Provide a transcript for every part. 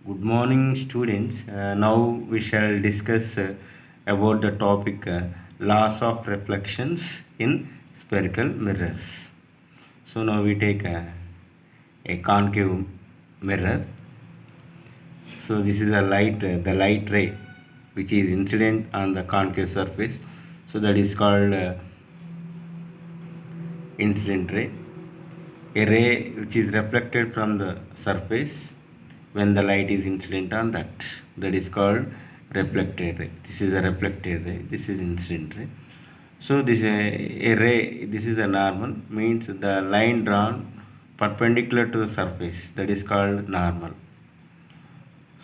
Good morning, students. Now we shall discuss about the topic laws of reflections in spherical mirrors. So now we take a concave mirror. So this is a light, the light ray, which is incident on the concave surface. So that is called incident ray. A ray which is reflected from the surface when the light is incident on that is called reflected ray. This is a reflected ray, this is incident ray. So this a ray, this is a normal, means the line drawn perpendicular to the surface, that is called normal.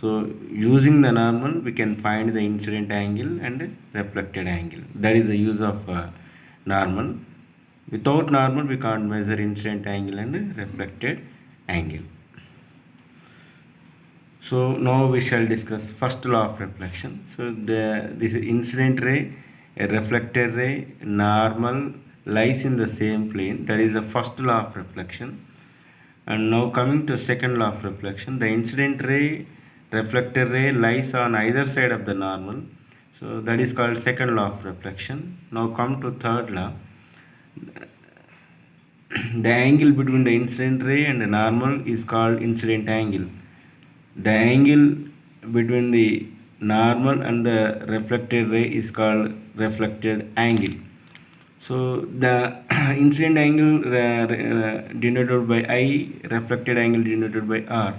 So using the normal we can find the incident angle and reflected angle. That is the use of normal. Without normal we can't measure incident angle and reflected angle. So now we shall discuss first law of reflection. So this incident ray, a reflected ray, normal lies in the same plane. That is the first law of reflection. And now coming to second law of reflection, the incident ray, reflected ray lies on either side of the normal. So that is called second law of reflection. Now come to third law. The angle between the incident ray and the normal is called incident angle. The angle between the normal and the reflected ray is called reflected angle. So the incident angle denoted by I, reflected angle denoted by R.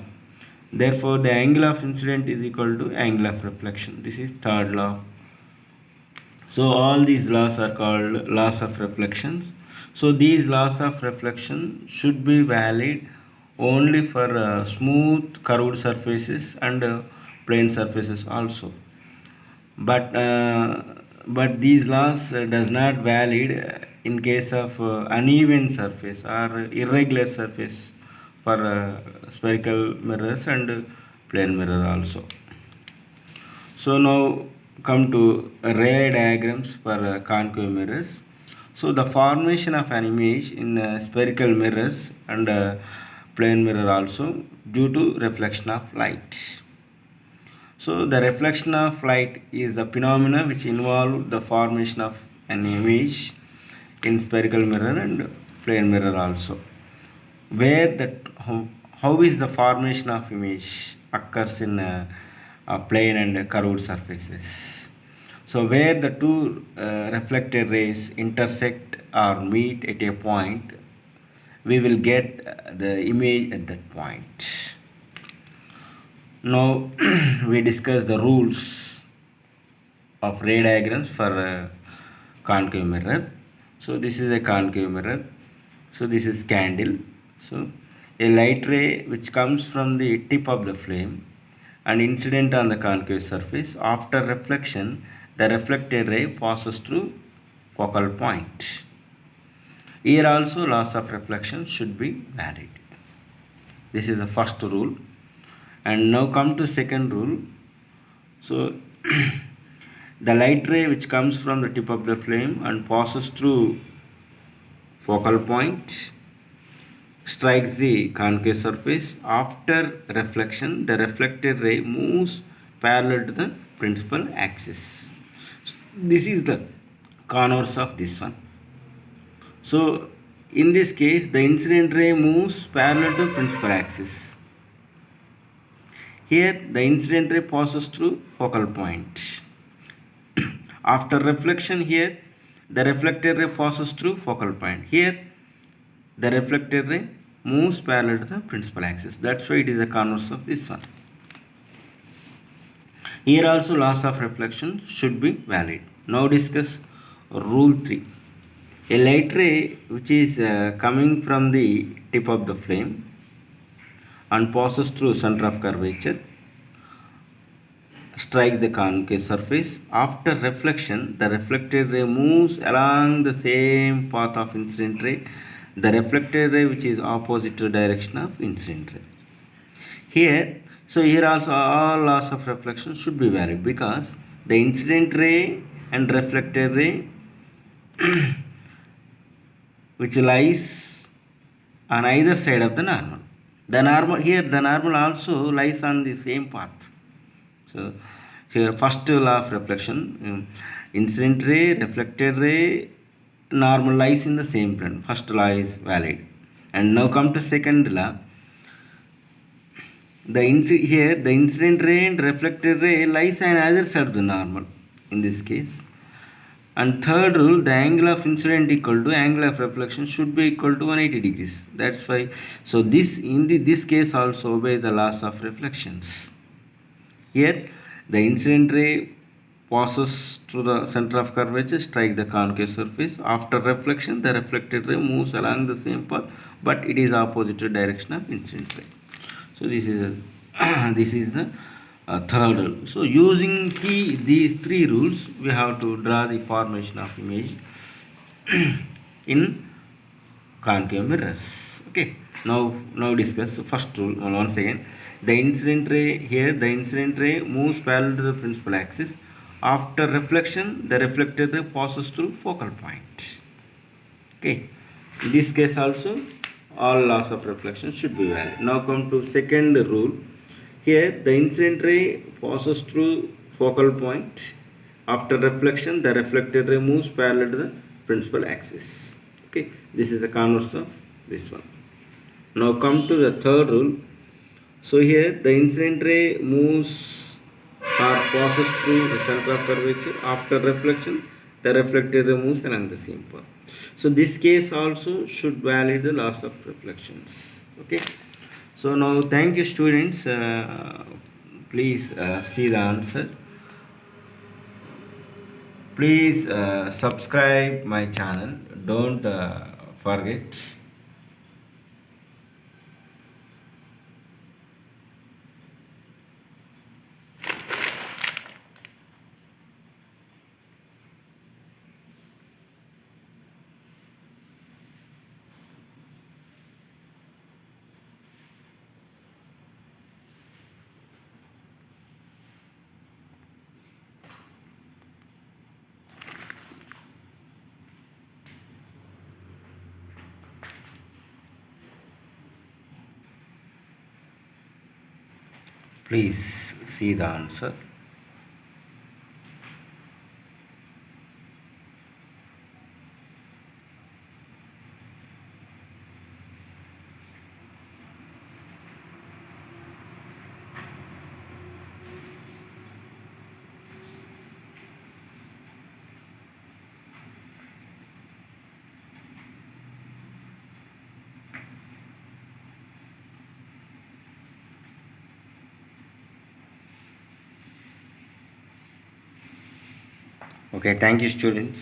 Therefore, the angle of incident is equal to angle of reflection. This is third law. So all these laws are called laws of reflections. So these laws of reflection should be valid only for smooth curved surfaces and plane surfaces also. But these laws does not valid in case of uneven surface or irregular surface for spherical mirrors and plane mirror also. So now come to ray diagrams for concave mirrors. So the formation of an image in spherical mirrors and plane mirror also due to reflection of light. So the reflection of light is a phenomena which involve the formation of an image in spherical mirror and plane mirror also. Where that how is the formation of image occurs in plane and curved surfaces. So where the two reflected rays intersect or meet at a point, we will get the image at that point. Now we discuss the rules of ray diagrams for concave mirror. So this is a concave mirror. So this is candle. So a light ray which comes from the tip of the flame and incident on the concave surface. After reflection, the reflected ray passes through focal point. Here also laws of reflection should be valid. This is the first rule. And now come to second rule. So the light ray which comes from the tip of the flame and passes through focal point strikes the concave surface. After reflection, the reflected ray moves parallel to the principal axis. This is the converse of this one. So in this case, the incident ray moves parallel to principal axis. Here the incident ray passes through focal point. After reflection, here the reflected ray passes through focal point. Here the reflected ray moves parallel to the principal axis. That's why it is a converse of this one. Here also laws of reflection should be valid. Now discuss rule 3. A light ray which is coming from the tip of the flame and passes through center of curvature strikes the concave surface. After reflection, the reflected ray moves along the same path of incident ray, the reflected ray which is opposite to the direction of incident ray. Here also all laws of reflection should be valid because the incident ray and reflected ray which lies on either side of the normal. The normal here, the normal also lies on the same path. So here first law of reflection, incident ray, reflected ray, normal lies in the same plane. First law is valid. And now come to second law. Here the incident ray and reflected ray lies on either side of the normal in this case. And third rule, the angle of incident equal to angle of reflection should be equal to 180 degrees. That's why. So this in this case also obey the laws of reflections. Here the incident ray passes through the center of curvature, strike the concave surface. After reflection, the reflected ray moves along the same path, but it is opposite direction of incident ray. So this is this is the third rule. So using these three rules, we have to draw the formation of image in concave mirrors. Okay. Now discuss first rule once again. The incident ray here, the incident ray moves parallel to the principal axis. After reflection, the reflected ray passes through focal point. Okay. In this case also, all laws of reflection should be valid. Now come to second rule. Here the incident ray passes through focal point. After reflection, the reflected ray moves parallel to the principal axis. Okay, this is the converse of this one. Now come to the third rule. So here the incident ray moves or passes through the center of curvature. After reflection, the reflected ray moves along the same path. So this case also should validate the laws of reflections. Okay. So now thank you students. Please see the answer. Please subscribe my channel. Don't forget. Please see the answer. Okay, thank you students.